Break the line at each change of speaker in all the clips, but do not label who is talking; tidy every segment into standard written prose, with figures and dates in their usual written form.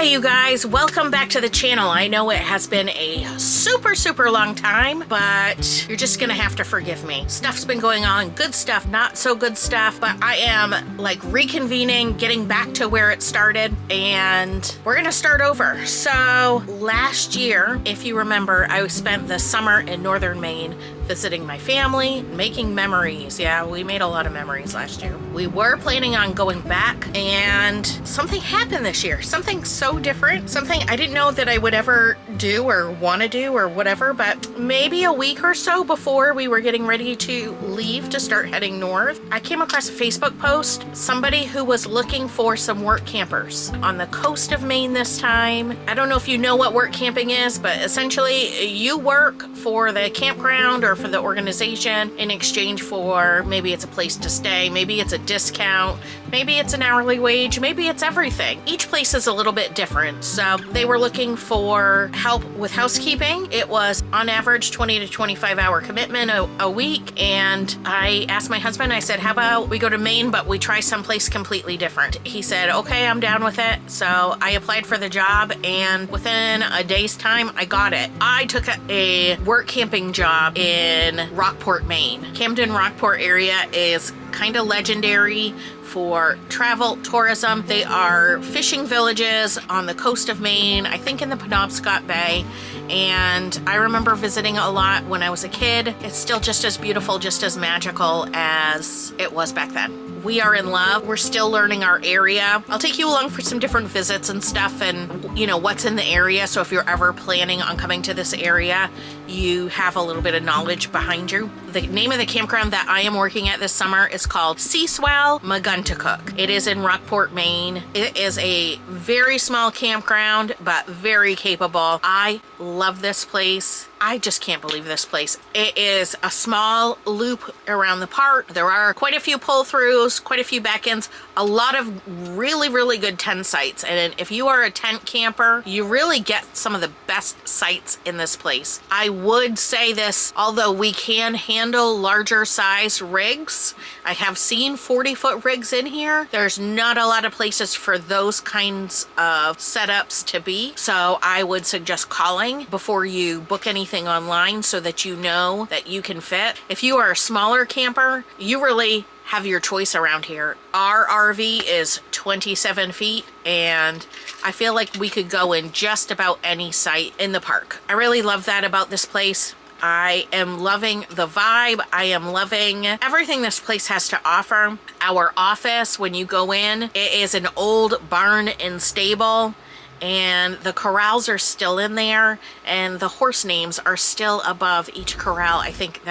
Hey you guys, welcome back to the channel. I know it has been a super long time, but you're just gonna have to forgive me. Stuff's been going on, good stuff, not so good stuff, but I am like reconvening, getting back to where it started, and we're gonna start over. So last year, if you remember, I spent the summer in northern Maine visiting my family, making memories. Yeah, we made a lot of memories last year. We were planning on going back, and something happened this year. Something so different, something I didn't know that I would ever do or want to do or whatever, but maybe a week or so before we were getting ready to leave to start heading north, I came across a Facebook post, somebody who was looking for some work campers on the coast of Maine this time. I don't know if you know what work camping is, but essentially you work for the campground or for the organization in exchange for maybe it's a place to stay, maybe it's a discount, maybe it's an hourly wage, maybe it's everything. Each place is a little bit different. So they were looking for help with housekeeping. It was on average 20 to 25 hour commitment a week. And I asked my husband, I said, how about we go to Maine, but we try someplace completely different? He said, okay, I'm down with it. So I applied for the job, and within a day's time, I got it. I took a work camping job in Rockport, Maine. Camden Rockport area is kind of legendary for travel tourism. They are fishing villages on the coast of Maine, I think in the Penobscot Bay, and I remember visiting a lot when I was a kid. It's still just as beautiful, just as magical as it was back then. We are in love. We're still learning our area. I'll take you along for some different visits and stuff, and you know what's in the area, so if you're ever planning on coming to this area, you have a little bit of knowledge behind you. The name of the campground that I am working at this summer is called Swell Megunticook. It is in Rockport, Maine. It is a very small campground, but very capable. I love this place. I just can't believe this place. It is a small loop around the park. There are quite a few pull-throughs, quite a few back-ends, a lot of really good tent sites. And if you are a tent camper, you really get some of the best sites in this place. I would say this, although we can handle larger size rigs, I have seen 40-foot rigs in here. There's not a lot of places for those kinds of setups to be. So I would suggest calling before you book anything online so that you know that you can fit. If you are a smaller camper, you really have your choice around here. Our RV is 27 feet, and I feel like we could go in just about any site in the park. I really love that about this place. I am loving the vibe. I am loving everything this place has to offer. Our office, when you go in, it is an old barn and stable, and the corrals are still in there, and the horse names are still above each corral. I think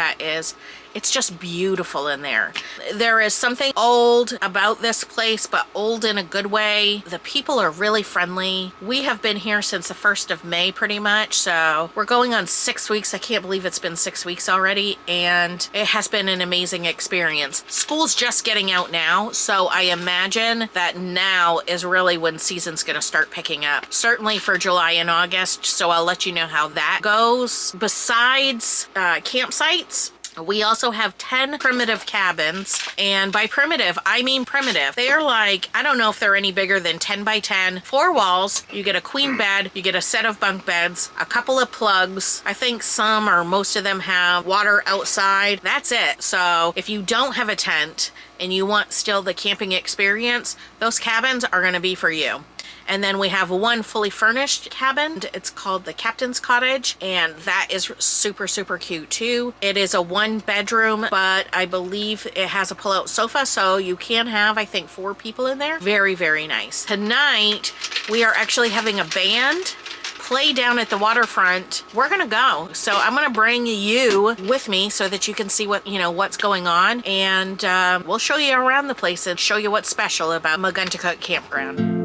it's just beautiful in there. There is something old about this place, but old in a good way. The people are really friendly. We have been here since the 1st of May pretty much, so we're going on 6 weeks. I can't believe it's been 6 weeks already, and it has been an amazing experience. School's just getting out now, so I imagine that now is really when season's gonna start picking up. Certainly for July and August, so I'll let you know how that goes. Besides campsites, we also have 10 primitive cabins, and by primitive, I mean primitive. They are like, I don't know if they're any bigger than 10 by 10, 4 walls, you get a queen bed, you get a set of bunk beds, a couple of plugs. I think some or most of them have water outside. That's it. So if you don't have a tent and you want still the camping experience, those cabins are gonna be for you. And then we have one fully furnished cabin. It's called the Captain's Cottage, and that is super cute too. It is a 1-bedroom, but I believe it has a pull-out sofa, so you can have, I think, 4 people in there. Very nice. Tonight, we are actually having a band play down at the waterfront. We're gonna go, so I'm gonna bring you with me so that you can see what's going on, and we'll show you around the place and show you what's special about Megunticook Campground.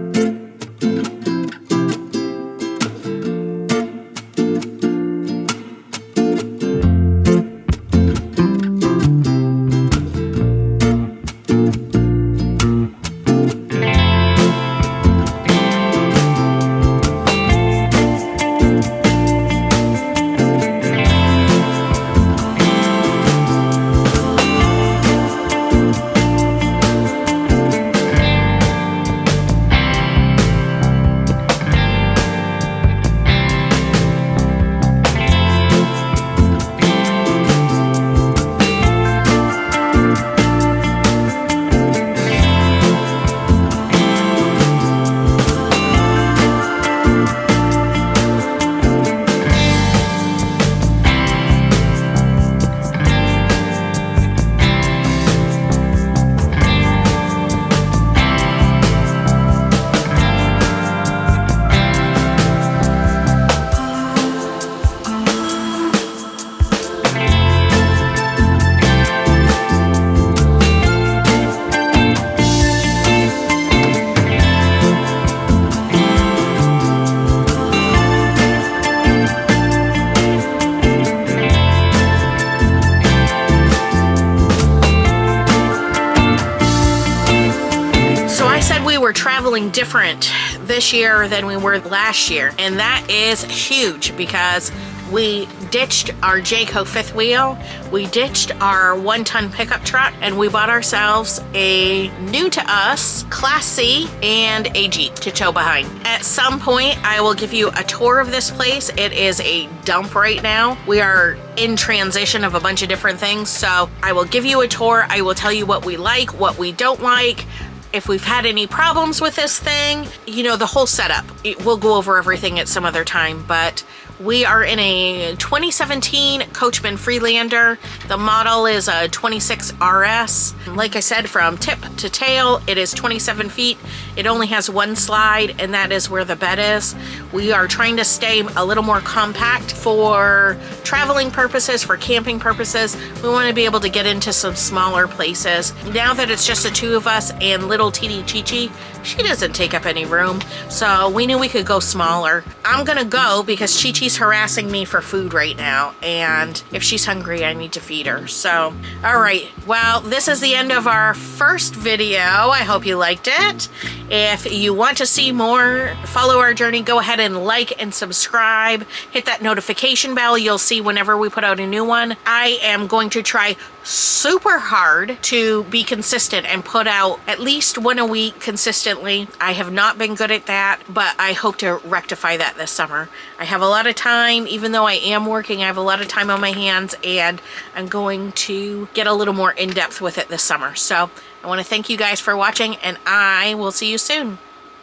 feeling different this year than we were last year. And that is huge because we ditched our Jayco fifth wheel, we ditched our 1-ton pickup truck, and we bought ourselves a new to us Class C and a Jeep to tow behind. At some point, I will give you a tour of this place. It is a dump right now. We are in transition of a bunch of different things, so I will give you a tour. I will tell you what we like, what we don't like, if we've had any problems with this thing, you know, the whole setup. We'll go over everything at some other time, but we are in a 2017 Coachman Freelander. The model is a 26 RS. Like I said, from tip to tail, it is 27 feet. It only has one slide, and that is where the bed is. We are trying to stay a little more compact for traveling purposes, for camping purposes. We want to be able to get into some smaller places. Now that it's just the two of us and little teeny Chi-Chi, she doesn't take up any room, so we knew we could go smaller. I'm gonna go because Chi-Chi's harassing me for food right now, and if she's hungry, I need to feed her. So, all right, well, this is the end of our first video. I hope you liked it. If you want to see more, follow our journey, go ahead and like and subscribe. Hit that notification bell. You'll see whenever we put out a new one. I am going to try super hard to be consistent and put out at least one a week consistently. I have not been good at that, but I hope to rectify that this summer. I have a lot of time, even though I am working, I have a lot of time on my hands, and I'm going to get a little more in-depth with it this summer. So I want to thank you guys for watching, and I will see you soon.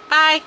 Bye.